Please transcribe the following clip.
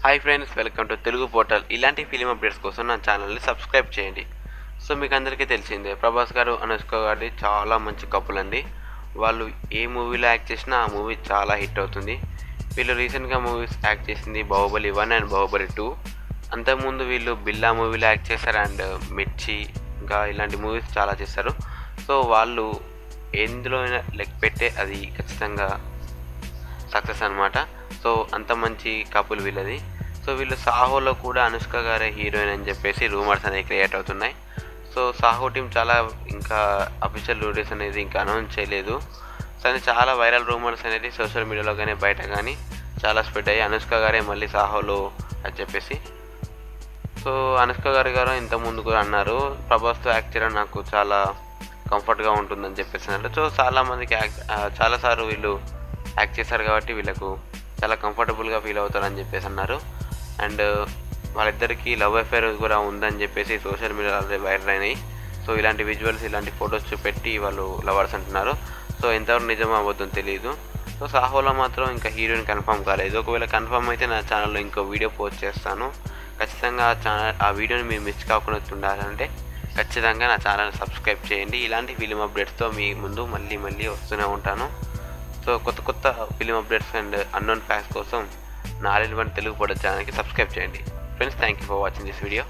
Hi friends, welcome to Telugu portal. ఇలాంటి film updates కోసం నా ఛానల్ని సబ్స్క్రైబ్ చేయండి. సో మీకు అందరికీ తెలిసిందే, ప్రభాస్ గారు అనుష్క గారి చాలా మంచి కపుల్ అండి. వాళ్ళు ఏ మూవీలో యాక్ట్ చేసినా ఆ మూవీ చాలా హిట్ అవుతుంది. వీళ్ళు రీసెంట్గా మూవీస్ యాక్ట్ చేసింది బాహుబలి 1 అండ్ బాహుబలి 2. అంతకుముందు వీళ్ళు బిల్లా మూవీలో యాక్ట్ చేశారు అండ్ మిర్చి ఇంకా ఇలాంటి మూవీస్ చాలా చేశారు. సో వాళ్ళు ఎందులో లెక్క పెట్టే అది ఖచ్చితంగా సక్సెస్ అనమాట. సో అంత మంచి కపుల్ వీళ్ళది. సో వీళ్ళు సాహోలో కూడా అనుష్క గారే హీరోయిన్ అని చెప్పేసి రూమర్స్ అనేవి క్రియేట్ అవుతున్నాయి. సో సాహో టీం చాలా ఇంకా అఫీషియల్ వీడియోస్ అనేది ఇంకా అనౌన్స్ చేయలేదు. కానీ చాలా వైరల్ రూమర్స్ అనేది సోషల్ మీడియాలో కానీ బయట కానీ చాలా స్ప్రెడ్ అయ్యి అనుష్క గారే మళ్ళీ సాహోలో అని చెప్పేసి. సో అనుష్క గారు ఇంతకుముందు కూడా అన్నారు, ప్రభాస్తో యాక్ట్ చేయడం నాకు చాలా కంఫర్ట్గా ఉంటుందని చెప్పేసి అన్నారు. సో చాలామందికి చాలాసార్లు వీళ్ళు యాక్ట్ చేశారు కాబట్టి వీళ్ళకు చాలా కంఫర్టబుల్గా ఫీల్ అవుతారని చెప్పేసి అన్నారు. అండ్ వాళ్ళిద్దరికీ లవ్ అఫేర్ కూడా ఉందని చెప్పేసి సోషల్ మీడియాలో వైరల్ అయినాయి. సో ఇలాంటి విజువల్స్, ఇలాంటి ఫొటోస్ చూపెట్టి వాళ్ళు లవర్స్ అంటున్నారు. సో ఎంతవరకు నిజం అవ్వద్దని తెలియదు. సో సాహోలో మాత్రం ఇంకా హీరోయిన్ కన్ఫర్మ్ కాలేదు. ఒకవేళ కన్ఫర్మ్ అయితే నా ఛానల్లో ఇంకో వీడియో పోస్ట్ చేస్తాను. ఖచ్చితంగా ఆ వీడియోని మీరు మిస్ కాకుండా ఉండాలంటే ఖచ్చితంగా నా ఛానల్ సబ్స్క్రైబ్ చేయండి. ఇలాంటి ఫిలిం అప్డేట్స్తో మీ ముందు మళ్ళీ వస్తూనే ఉంటాను. సో కొత్త film updates and unknown facts కోసం నా all in one Telugu portal ఛానల్కి సబ్స్క్రైబ్ చేయండి. Friends, thank you for watching this video.